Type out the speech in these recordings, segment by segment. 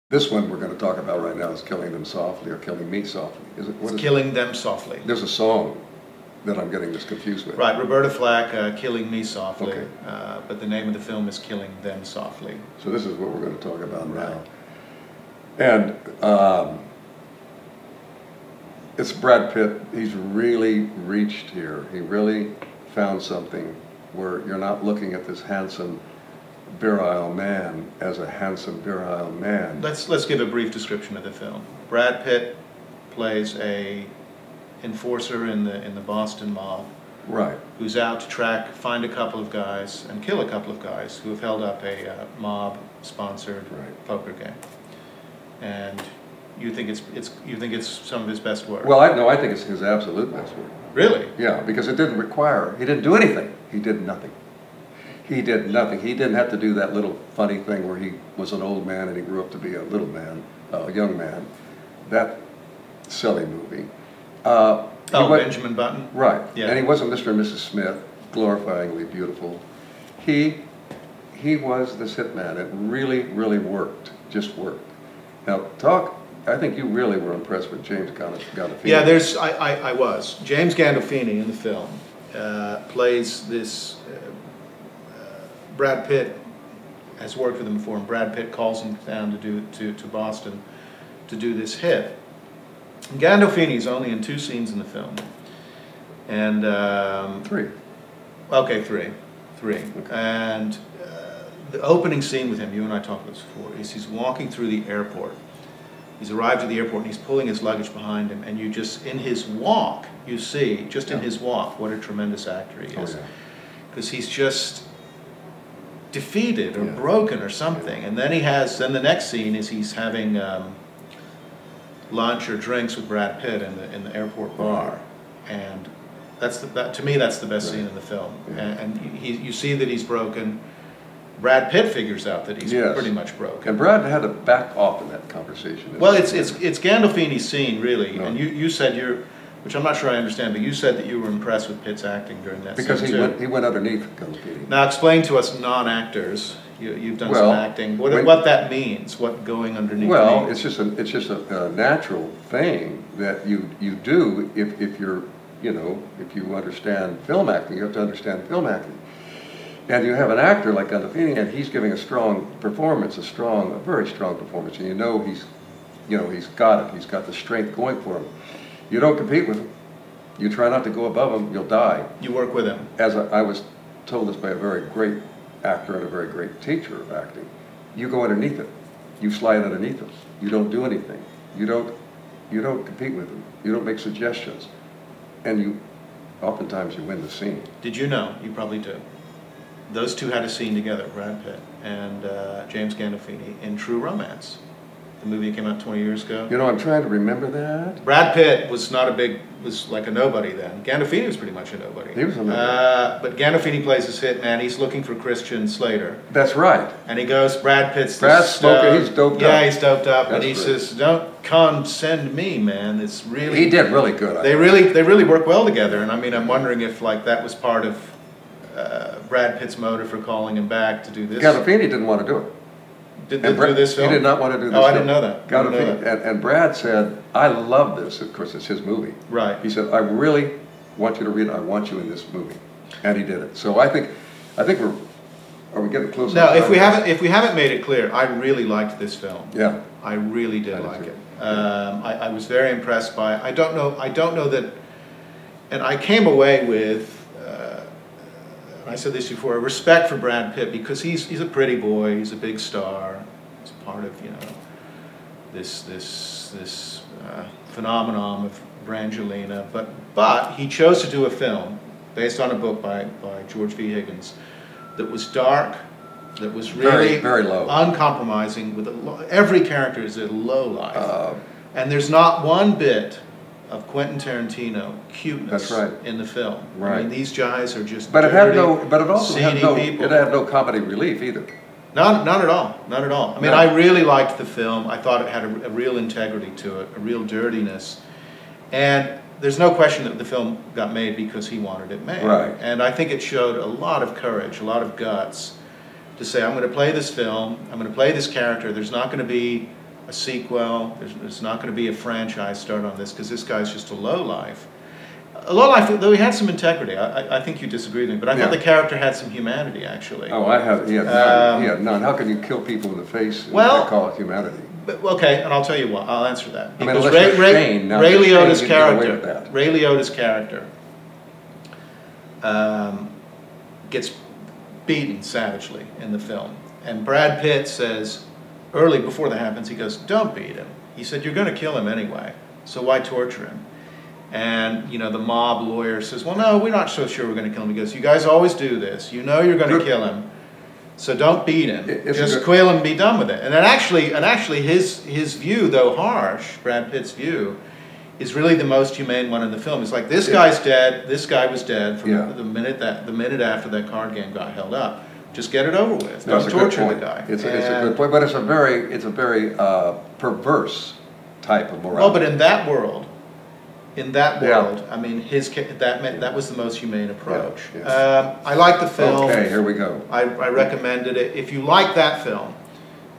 This one we're going to talk about right now is Killing Them Softly or Killing Me Softly. What is Killing Them Softly. There's a song that I'm getting this confused with. Right, Roberta Flack, Killing Me Softly. Okay. But the name of the film is Killing Them Softly. So this is what we're going to talk about now. And it's Brad Pitt. He's really reached here. He really found something where you're not looking at this handsome, virile man as a handsome, virile man. Let's give a brief description of the film. Brad Pitt plays a enforcer in the Boston mob. Right. Who's out to find a couple of guys and kill a couple of guys who have held up a mob-sponsored poker game. And you think it's some of his best work? Well, I think it's his absolute best work. Really? Yeah, because he didn't do anything. He did nothing. He did nothing. He didn't have to do that little funny thing where he was an old man and he grew up to be a little man, a young man. That silly movie. Benjamin Button? Right. Yeah. And he wasn't Mr. and Mrs. Smith, glorifyingly beautiful. He was this hitman. It really, really worked. Just worked. Now, I think you really were impressed with James Gandolfini. Yeah, I was. James Gandolfini in the film plays this. Brad Pitt has worked with him before, and Brad Pitt calls him down to Boston to do this hit. And Gandolfini's only in 2 scenes in the film, and 3. Okay, 3. Okay. And the opening scene with him, you and I talked about this before, is he's walking through the airport. He's arrived at the airport and he's pulling his luggage behind him, and you just, in his walk, you see, just in his walk, what a tremendous actor he is. Because he's just defeated or broken or something. And then then the next scene is he's having lunch or drinks with Brad Pitt in the airport bar. And to me, that's the best scene in the film. And you see that he's broken. Brad Pitt figures out that he's pretty much broken. And Brad had to back off in that conversation. Well, it's Gandolfini's scene, really. No. And you said which I'm not sure I understand, but you said that you were impressed with Pitt's acting during that because scene. Because he went underneath Gandolfini. Now explain to us non-actors. You've done some acting. What that means? What going underneath? Well, means? it's just a natural thing that you do if you're if you understand film acting. You have to understand film acting. And you have an actor like Gandolfini, and he's giving a strong performance, a very strong performance, and he's got it. He's got the strength going for him. You don't compete with him. You try not to go above him. You'll die. You work with him. As I was told this by a very great actor and a very great teacher of acting, you go underneath it. You slide underneath him. You don't do anything. You don't compete with him. You don't make suggestions, and oftentimes you win the scene. Did you know? You probably do. Those two had a scene together, Brad Pitt and James Gandolfini, in True Romance. The movie came out 20 years ago. I'm trying to remember that. Brad Pitt was like a nobody then. Gandolfini was pretty much a nobody. He was a nobody. But Gandolfini plays his hitman. He's looking for Christian Slater. That's right. And he goes, Brad Pitt's smoking, he's doped up. Yeah, he's doped up. And he says, don't condescend me, man. It's really... He did really good. They really work well together. And I mean, I'm wondering if that was part of Brad Pitt's motive for calling him back to do this. Gandolfini didn't want to do it. Did do this film? He did not want to do this film. I didn't know that. Gandolfini, and Brad said, I love this. Of course, it's his movie. Right. He said, I really want you to read it. I want you in this movie. And he did it. So I think are we getting close? No, if we haven't made it clear, I really liked this film. Yeah. I really did like it. I was very impressed by it. I don't know that, and I came away with, I said this before, a respect for Brad Pitt, because he's a pretty boy, he's a big star, he's part of this phenomenon of Brangelina, but he chose to do a film based on a book by George V. Higgins that was dark, that was really very low, uncompromising. With every character is a low life, and there's not one bit of Quentin Tarantino cuteness in the film. Right. I mean, these guys are just it had no comedy relief either. Not at all. Not at all. I mean, I really liked the film. I thought it had a real integrity to it, a real dirtiness, and there's no question that the film got made because he wanted it made. Right. And I think it showed a lot of courage, a lot of guts, to say, I'm going to play this film, I'm going to play this character. There's not going to be a sequel. There's not going to be a franchise start on this because this guy's just a lowlife. A lowlife, though he had some integrity. I think you disagree with me, but I thought the character had some humanity, actually. Oh, I have. He had none. He had none. How can you kill people in the face and call it humanity? But, okay, and I'll tell you what. I'll answer that. Because Ray Liotta's character gets beaten savagely in the film, and Brad Pitt says, early before that happens, he goes, "Don't beat him." He said, "You're going to kill him anyway, so why torture him?" And, you know, the mob lawyer says, "Well, no, we're not so sure we're going to kill him." He goes, "You guys always do this. You know you're going to kill him, so don't beat him. Just kill him and be done with it." And then actually his view, though harsh, Brad Pitt's view, is really the most humane one in the film. It's like, this guy's dead, this guy was dead from the minute after that card game got held up. Just get it over with. Don't torture the guy. It's a good point, but it's a very perverse type of morality. Well, but in that world, I mean, that was the most humane approach. I like the film. Okay, here we go. I recommended it. If you like that film,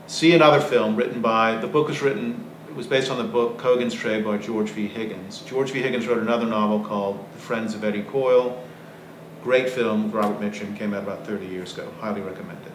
see another film written by, the book was based on the book Kogan's Trade by George V. Higgins. George V. Higgins wrote another novel called The Friends of Eddie Coyle. Great film, Robert Mitchum, came out about 30 years ago. Highly recommend it.